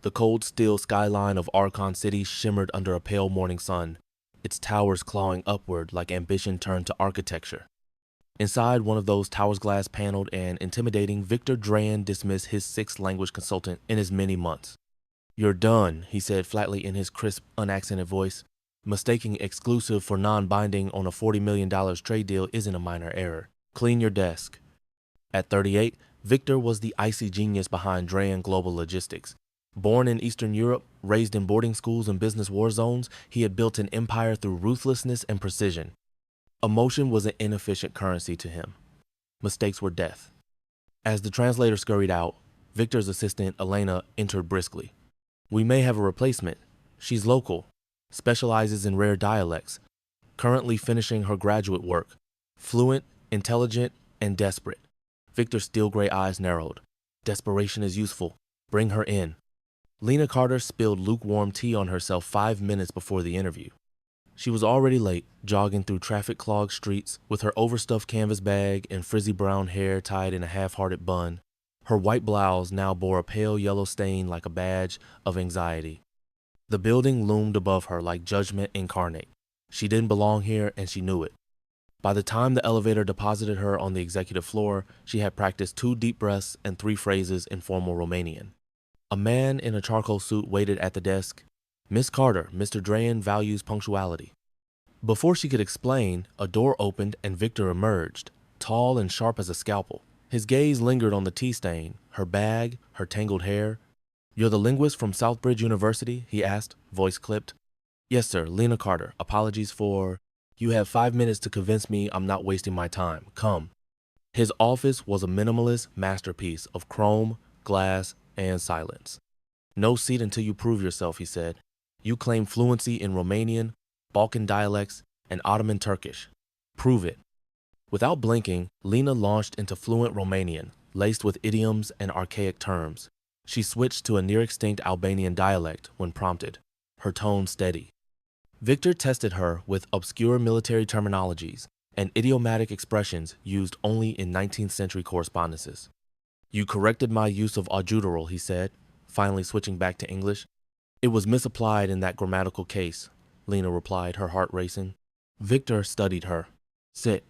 The cold steel skyline of Archon City shimmered under a pale morning sun, its towers clawing upward like ambition turned to architecture. Inside one of those towers, glass paneled and intimidating, Victor Drayan dismissed his sixth language consultant in as many months. "You're done," he said flatly in his crisp, unaccented voice. "Mistaking exclusive for non-binding on a $40 million trade deal isn't a minor error. Clean your desk." At 38, Victor was the icy genius behind Drayan Global Logistics. Born in Eastern Europe, raised in boarding schools and business war zones, he had built an empire through ruthlessness and precision. Emotion was an inefficient currency to him. Mistakes were death. As the translator scurried out, Victor's assistant, Elena, entered briskly. "We may have a replacement. She's local, specializes in rare dialects, currently finishing her graduate work, fluent, intelligent, and desperate." Victor's steel gray eyes narrowed. "Desperation is useful. Bring her in." Lena Carter spilled lukewarm tea on herself 5 minutes before the interview. She was already late, jogging through traffic-clogged streets with her overstuffed canvas bag and frizzy brown hair tied in a half-hearted bun. Her white blouse now bore a pale yellow stain like a badge of anxiety. The building loomed above her like judgment incarnate. She didn't belong here, and she knew it. By the time the elevator deposited her on the executive floor, she had practiced 2 deep breaths and 3 phrases in formal Romanian. A man in a charcoal suit waited at the desk. "Miss Carter, Mr. Drayan values punctuality." Before she could explain, a door opened and Victor emerged, tall and sharp as a scalpel. His gaze lingered on the tea stain, her bag, her tangled hair. "You're the linguist from Southbridge University?" he asked, voice clipped. "Yes, sir, Lena Carter. Apologies for—" "You have 5 minutes to convince me I'm not wasting my time. Come." His office was a minimalist masterpiece of chrome, glass, and silence. "No seat until you prove yourself," he said. "You claim fluency in Romanian, Balkan dialects, and Ottoman Turkish. Prove it." Without blinking, Lena launched into fluent Romanian, laced with idioms and archaic terms. She switched to a near-extinct Albanian dialect when prompted, her tone steady. Victor tested her with obscure military terminologies and idiomatic expressions used only in 19th century correspondences. "You corrected my use of adjutoral," he said, finally switching back to English. "It was misapplied in that grammatical case," Lena replied, her heart racing. Victor studied her. "Sit."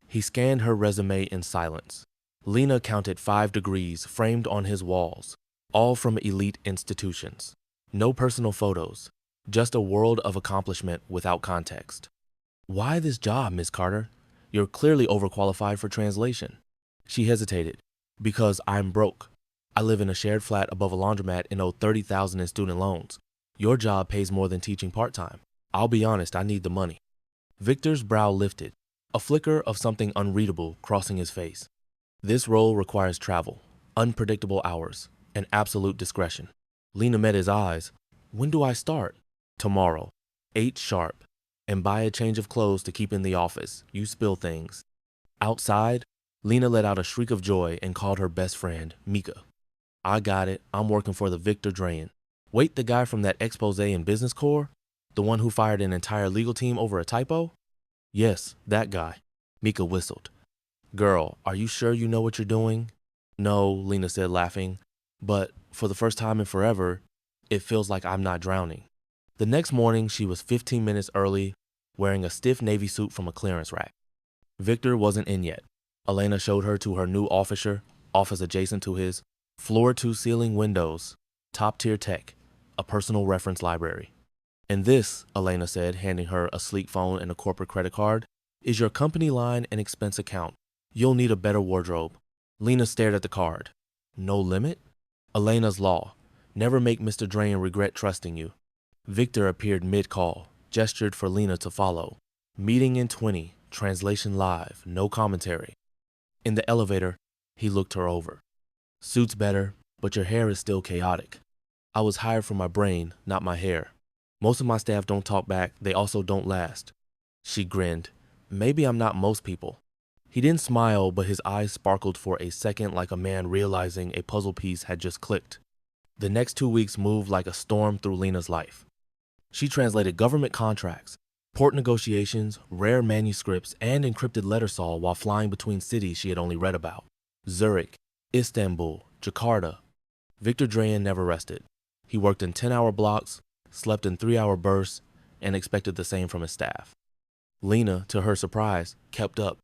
He scanned her resume in silence. Lena counted 5 degrees framed on his walls, all from elite institutions. No personal photos, just a world of accomplishment without context. "Why this job, Miss Carter? You're clearly overqualified for translation." She hesitated. "Because I'm broke. I live in a shared flat above a laundromat and owe $30,000 in student loans. Your job pays more than teaching part-time. I'll be honest, I need the money." Victor's brow lifted, a flicker of something unreadable crossing his face. "This role requires travel, unpredictable hours, and absolute discretion." Lena met his eyes. "When do I start?" "Tomorrow, 8 sharp. And buy a change of clothes to keep in the office. You spill things." Outside, Lena let out a shriek of joy and called her best friend, Mika. "I got it. I'm working for the Victor Drayan." "Wait, the guy from that expose in business corps? The one who fired an entire legal team over a typo?" "Yes, that guy." Mika whistled. "Girl, are you sure you know what you're doing?" "No," Lena said, laughing. "But for the first time in forever, it feels like I'm not drowning." The next morning, she was 15 minutes early, wearing a stiff navy suit from a clearance rack. Victor wasn't in yet. Elena showed her to her new office adjacent to his, floor-to-ceiling windows, top-tier tech, a personal reference library. "And this," Elena said, handing her a sleek phone and a corporate credit card, "is your company line and expense account. You'll need a better wardrobe." Lena stared at the card. "No limit?" "Elena's law. Never make Mr. Drayan regret trusting you." Victor appeared mid-call, gestured for Lena to follow. "Meeting in 20, translation live, no commentary." In the elevator, he looked her over. "Suit's better, but your hair is still chaotic. I was hired for my brain, not my hair. Most of my staff don't talk back, they also don't last." She grinned. "Maybe I'm not most people." He didn't smile, but his eyes sparkled for a second like a man realizing a puzzle piece had just clicked. The next 2 weeks moved like a storm through Lena's life. She translated government contracts, port negotiations, rare manuscripts, and encrypted lettersaw while flying between cities she had only read about. Zurich, Istanbul, Jakarta. Victor Drayan never rested. He worked in 10-hour blocks, slept in 3-hour bursts, and expected the same from his staff. Lena, to her surprise, kept up.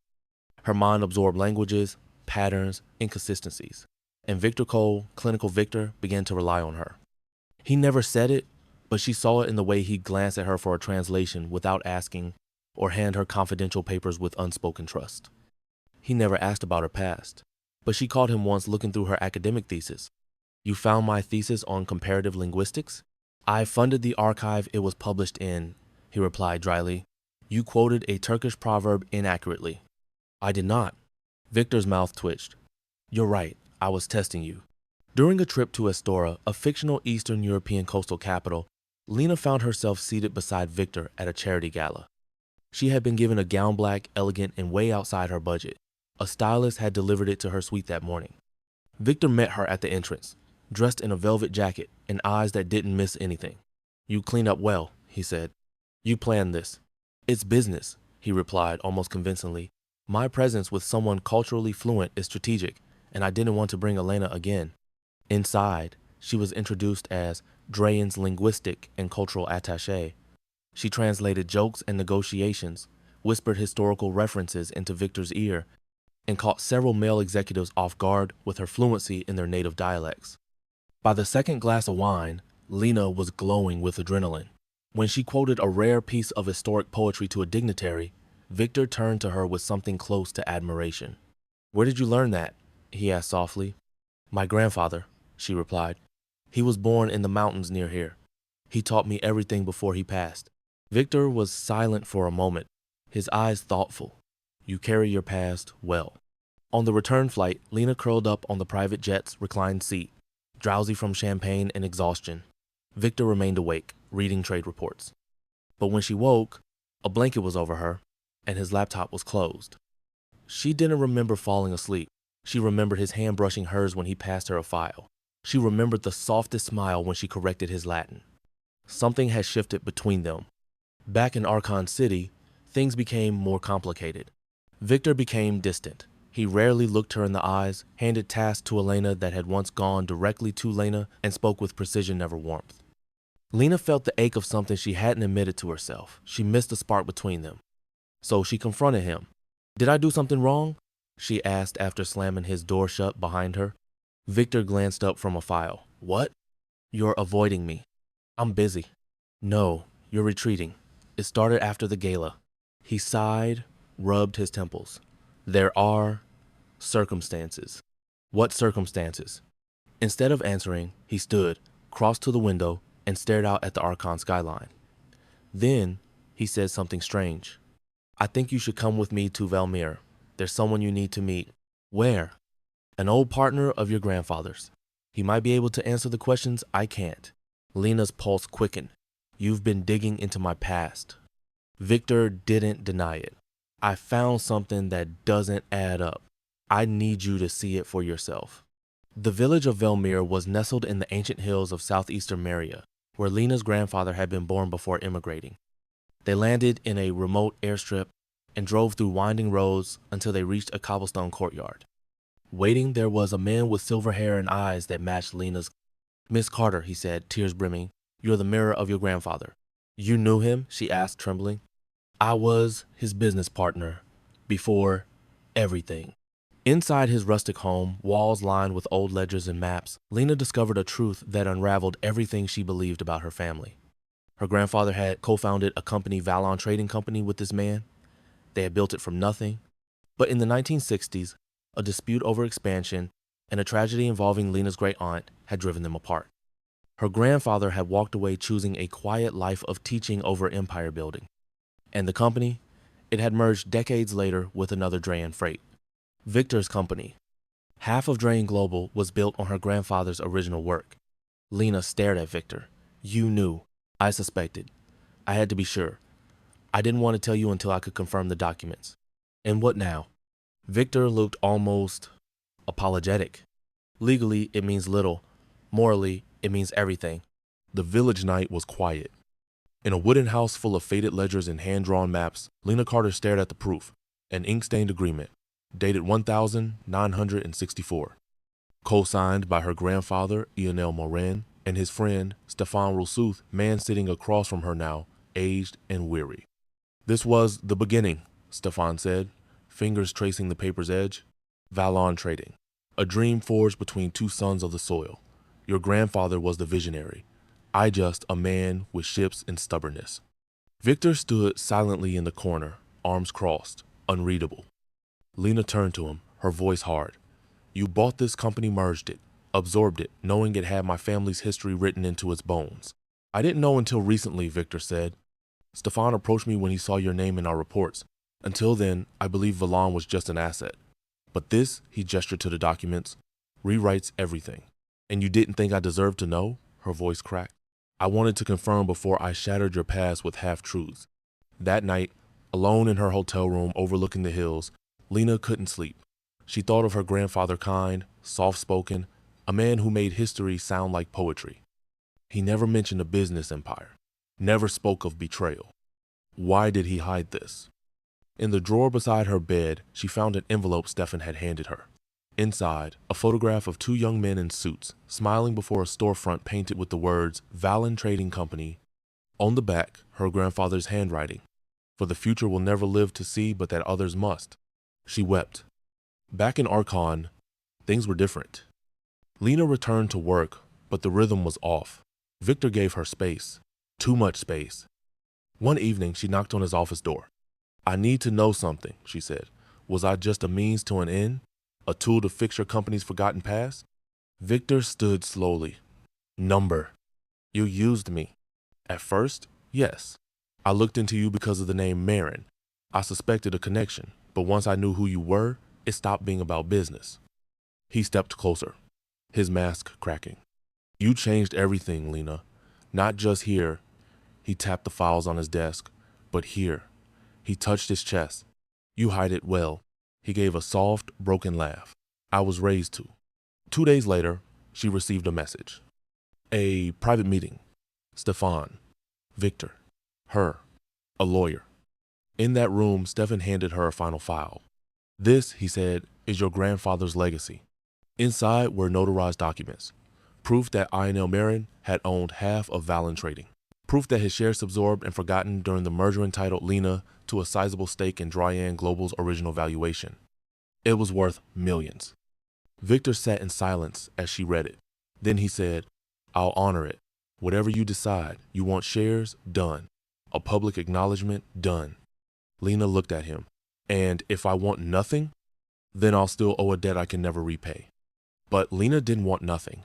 Her mind absorbed languages, patterns, inconsistencies, and Victor Cole, clinical Victor, began to rely on her. He never said it, but she saw it in the way he glanced at her for a translation without asking, or hand her confidential papers with unspoken trust. He never asked about her past, but she caught him once looking through her academic thesis. "You found my thesis on comparative linguistics?" "I funded the archive it was published in," he replied dryly. "You quoted a Turkish proverb inaccurately." "I did not." Victor's mouth twitched. "You're right, I was testing you." During a trip to Astora, a fictional Eastern European coastal capital, Lena found herself seated beside Victor at a charity gala. She had been given a gown black, elegant, and way outside her budget. A stylist had delivered it to her suite that morning. Victor met her at the entrance, dressed in a velvet jacket and eyes that didn't miss anything. "You clean up well," he said. "You planned this." "It's business," he replied almost convincingly. "My presence with someone culturally fluent is strategic, and I didn't want to bring Elena again." Inside, she was introduced as Drayen's linguistic and cultural attaché. She translated jokes and negotiations, whispered historical references into Victor's ear, and caught several male executives off guard with her fluency in their native dialects. By the second glass of wine, Lena was glowing with adrenaline. When she quoted a rare piece of historic poetry to a dignitary, Victor turned to her with something close to admiration. "Where did you learn that?" he asked softly. "My grandfather," she replied. "He was born in the mountains near here. He taught me everything before he passed." Victor was silent for a moment, his eyes thoughtful. "You carry your past well." On the return flight, Lena curled up on the private jet's reclined seat, drowsy from champagne and exhaustion. Victor remained awake, reading trade reports. But when she woke, a blanket was over her, and his laptop was closed. She didn't remember falling asleep. She remembered his hand brushing hers when he passed her a file. She remembered the softest smile when she corrected his Latin. Something had shifted between them. Back in Archon City, things became more complicated. Victor became distant. He rarely looked her in the eyes, handed tasks to Elena that had once gone directly to Lena, and spoke with precision, never warmth. Lena felt the ache of something she hadn't admitted to herself. She missed the spark between them. So she confronted him. "Did I do something wrong?" she asked after slamming his door shut behind her. Victor glanced up from a file. "What?" "You're avoiding me." "I'm busy." "No, you're retreating. It started after the gala." He sighed, rubbed his temples. "There are circumstances." "What circumstances?" Instead of answering, he stood, crossed to the window, and stared out at the Archon skyline. Then he said something strange. "I think you should come with me to Valmir. There's someone you need to meet." "Where?" "An old partner of your grandfather's. He might be able to answer the questions I can't." Lena's pulse quickened. "You've been digging into my past." Victor didn't deny it. "I found something that doesn't add up. I need you to see it for yourself." The village of Velmir was nestled in the ancient hills of southeastern Meria, where Lena's grandfather had been born before immigrating. They landed in a remote airstrip and drove through winding roads until they reached a cobblestone courtyard. Waiting there was a man with silver hair and eyes that matched Lena's. "Miss Carter," he said, tears brimming, "you're the mirror of your grandfather." "You knew him?" she asked, trembling. "I was his business partner before everything." Inside his rustic home, walls lined with old ledgers and maps, Lena discovered a truth that unraveled everything she believed about her family. Her grandfather had co-founded a company, Valon Trading Company, with this man. They had built it from nothing. But in the 1960s, a dispute over expansion and a tragedy involving Lena's great aunt had driven them apart. Her grandfather had walked away, choosing a quiet life of teaching over empire building. And the company, it had merged decades later with another Drayen Freight. Victor's company. Half of Drayen Global was built on her grandfather's original work. Lena stared at Victor. "You knew. I suspected. I had to be sure. I didn't want to tell you until I could confirm the documents." "And what now?" Victor looked almost apologetic. "Legally, it means little. Morally, it means everything." The village night was quiet. In a wooden house full of faded ledgers and hand-drawn maps, Lena Carter stared at the proof, an ink-stained agreement, dated 1964, co-signed by her grandfather, Ionel Morin, and his friend, Stefan Rousseau, man sitting across from her now, aged and weary. This was the beginning, Stefan said, fingers tracing the paper's edge. Valon trading. A dream forged between two sons of the soil. Your grandfather was the visionary. I just a man with ships and stubbornness. Victor stood silently in the corner, arms crossed, unreadable. Lena turned to him, her voice hard. You bought this company, merged it, absorbed it, knowing it had my family's history written into its bones. I didn't know until recently, Victor said. Stefan approached me when he saw your name in our reports. Until then, I believed Valon was just an asset. But this, he gestured to the documents, rewrites everything. And you didn't think I deserved to know? Her voice cracked. I wanted to confirm before I shattered your past with half-truths. That night, alone in her hotel room overlooking the hills, Lena couldn't sleep. She thought of her grandfather, kind, soft-spoken, a man who made history sound like poetry. He never mentioned a business empire, never spoke of betrayal. Why did he hide this? In the drawer beside her bed, she found an envelope Stefan had handed her. Inside, a photograph of two young men in suits, smiling before a storefront painted with the words, Valon Trading Company. On the back, her grandfather's handwriting. For the future will never live to see, but that others must. She wept. Back in Archon, things were different. Lena returned to work, but the rhythm was off. Victor gave her space. Too much space. One evening, she knocked on his office door. I need to know something, she said. Was I just a means to an end? A tool to fix your company's forgotten past? Victor stood slowly. Number. You used me. At first, yes. I looked into you because of the name Marin. I suspected a connection, but once I knew who you were, it stopped being about business. He stepped closer, his mask cracking. You changed everything, Lena. Not just here. He tapped the files on his desk, but here. He touched his chest. You hide it well. He gave a soft, broken laugh. I was raised to. 2 days later, she received a message. A private meeting. Stefan. Victor. Her. A lawyer. In that room, Stefan handed her a final file. This, he said, is your grandfather's legacy. Inside were notarized documents. Proof that Ionel Marin had owned half of Valon Trading. Proof that his shares absorbed and forgotten during the merger entitled Lena to a sizable stake in Dryan Global's original valuation. It was worth millions. Victor sat in silence as she read it. Then he said, I'll honor it. Whatever you decide, you want shares? Done. A public acknowledgement? Done. Lena looked at him. And if I want nothing, then I'll still owe a debt I can never repay. But Lena didn't want nothing.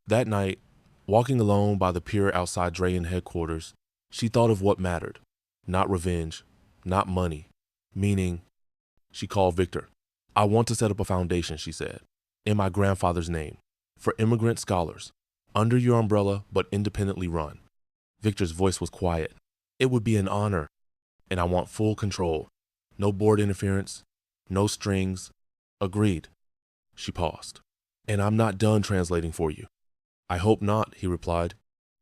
That night, walking alone by the pier outside Dryan headquarters, she thought of what mattered. Not revenge, not money, meaning. She called Victor. I want to set up a foundation, she said, in my grandfather's name, for immigrant scholars, under your umbrella but independently run. Victor's voice was quiet. It would be an honor, and I want full control. No board interference, no strings. Agreed. She paused. And I'm not done translating for you. I hope not, he replied.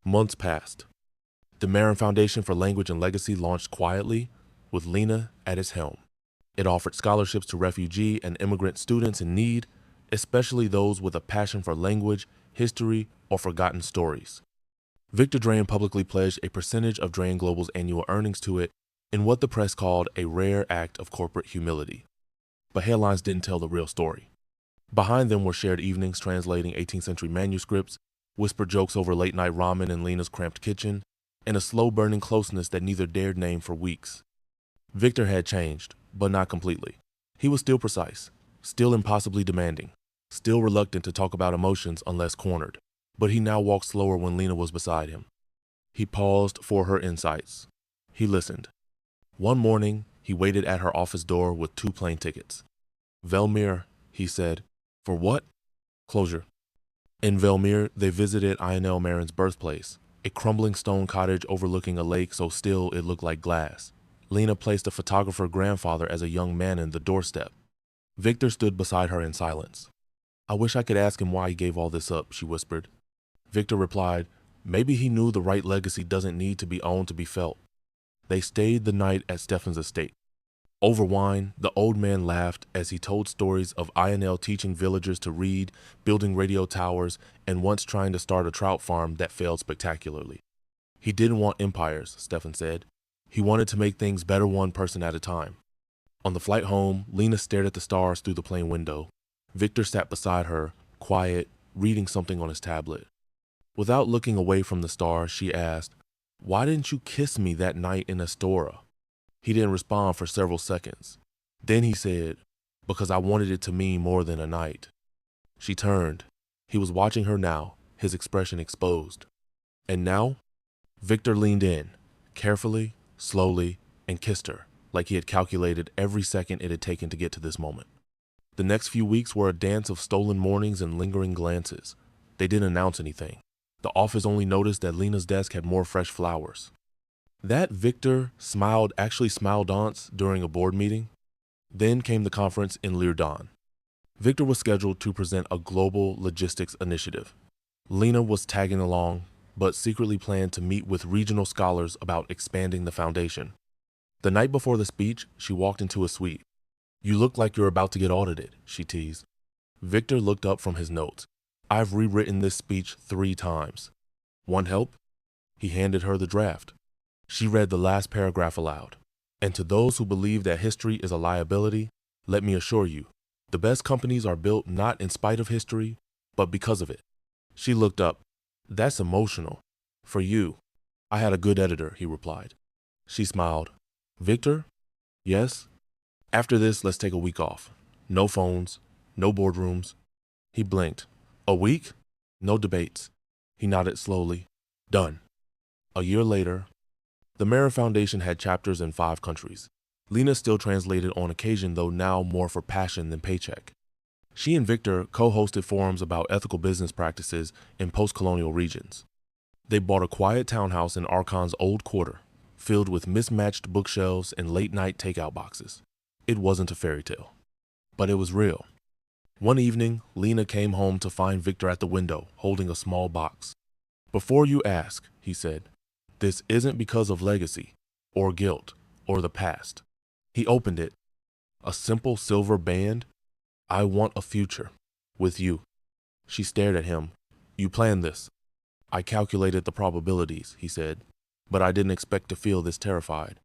Months passed. The Marin Foundation for Language and Legacy launched quietly, with Lena at its helm. It offered scholarships to refugee and immigrant students in need, especially those with a passion for language, history, or forgotten stories. Victor Dryan publicly pledged a percentage of Dryan Global's annual earnings to it in what the press called a rare act of corporate humility. But headlines didn't tell the real story. Behind them were shared evenings translating 18th century manuscripts, whispered jokes over late-night ramen in Lena's cramped kitchen, and a slow-burning closeness that neither dared name for weeks. Victor had changed, but not completely. He was still precise, still impossibly demanding, still reluctant to talk about emotions unless cornered. But he now walked slower when Lena was beside him. He paused for her insights. He listened. One morning, he waited at her office door with 2 plane tickets. Velmir, he said. For what? Closure. In Velmir, they visited Ionel Marin's birthplace, a crumbling stone cottage overlooking a lake so still it looked like glass. Lena placed a photographer grandfather as a young man in the doorstep. Victor stood beside her in silence. I wish I could ask him why he gave all this up, she whispered. Victor replied, maybe he knew the right legacy doesn't need to be owned to be felt. They stayed the night at Stefan's estate. Over wine, the old man laughed as he told stories of INL teaching villagers to read, building radio towers, and once trying to start a trout farm that failed spectacularly. He didn't want empires, Stefan said. He wanted to make things better one person at a time. On the flight home, Lena stared at the stars through the plane window. Victor sat beside her, quiet, reading something on his tablet. Without looking away from the stars, she asked, "Why didn't you kiss me that night in Astoria?" He didn't respond for several seconds. Then he said, "Because I wanted it to mean more than a night." She turned. He was watching her now, his expression exposed. "And now?" Victor leaned in, carefully, slowly, and kissed her, like he had calculated every second it had taken to get to this moment. The next few weeks were a dance of stolen mornings and lingering glances. They didn't announce anything. The office only noticed that Lena's desk had more fresh flowers. That Victor actually smiled once during a board meeting. Then came the conference in Leerdon. Victor was scheduled to present a global logistics initiative. Lena was tagging along, but secretly planned to meet with regional scholars about expanding the foundation. The night before the speech, she walked into a suite. "You look like you're about to get audited," she teased. Victor looked up from his notes. "I've rewritten this speech 3 times. Want help?" He handed her the draft. She read the last paragraph aloud. "And to those who believe that history is a liability, let me assure you, the best companies are built not in spite of history, but because of it." She looked up. "That's emotional. For you." "I had a good editor," he replied. She smiled. "Victor?" "Yes?" "After this, let's take a week off. No phones, no boardrooms." He blinked. "A week?" "No debates." He nodded slowly. "Done." A year later, the Mara Foundation had chapters in 5 countries. Lena still translated on occasion, though now more for passion than paycheck. She and Victor co-hosted forums about ethical business practices in post-colonial regions. They bought a quiet townhouse in Archon's old quarter, filled with mismatched bookshelves and late-night takeout boxes. It wasn't a fairy tale, but it was real. One evening, Lena came home to find Victor at the window, holding a small box. "Before you ask," he said, "this isn't because of legacy, or guilt, or the past." He opened it. A simple silver band. "I want a future. With you." She stared at him. "You planned this." "I calculated the probabilities," he said, "but I didn't expect to feel this terrified."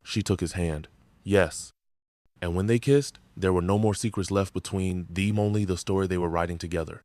She took his hand. "Yes." And when they kissed, there were no more secrets left between them, only the story they were writing together.